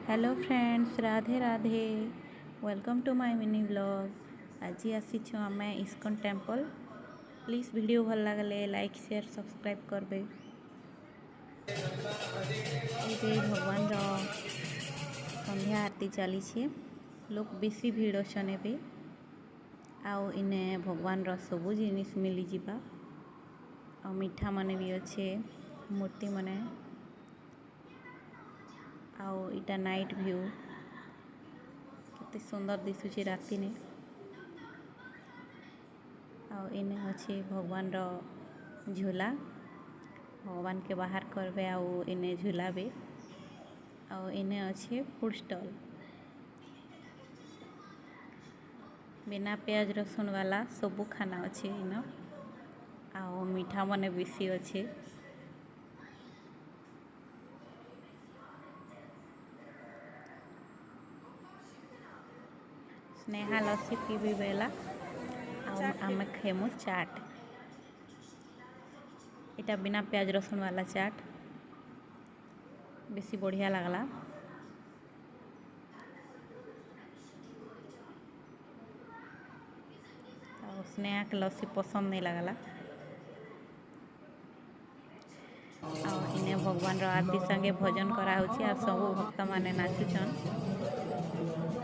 Hello friends, Radhe Radhe. Welcome to my mini blog. आज आसी आम इस्कन टेम्पल। प्लीज वीडियो भल लगे लाइक शेयर सब्सक्राइब करबे। ये भगवान संध्या आरती चली लोग बेसी भीड़ अच्छन ए आउ इने भगवान सबू जिनिस मिली जिबा आ मीठा माने भी अच्छे मूर्ति माने आउ इटा नाइट व्यू कितने सुंदर दिशुची राति ने आउ इने अच्छे भगवान झूला भगवान के बाहर करबे आउ इने झूलाबे आउ इने अच्छे फूड स्टॉल बिना प्याज रसुन वाला सबू खाना अच्छे इन आउ मीठा मने बेसी अच्छे। स्नेहा लस्सी पीबी बेला आम खेमु चाट। इटा बिना प्याज रसुन वाला चाट बेसी बढ़िया लगला। स्नेहा के लस्सी पसंद नहीं लगला। इने भगवान आरती संगे भजन करा आ सब भक्त माने नाचुचन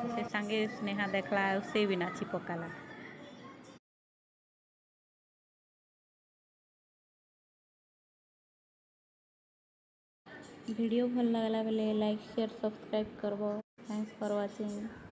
से संगे स्नेहा देखला से भी नाची पकाला। वीडियो भल लगला बेले लाइक शेयर सब्सक्राइब करबो। Thanks for watching.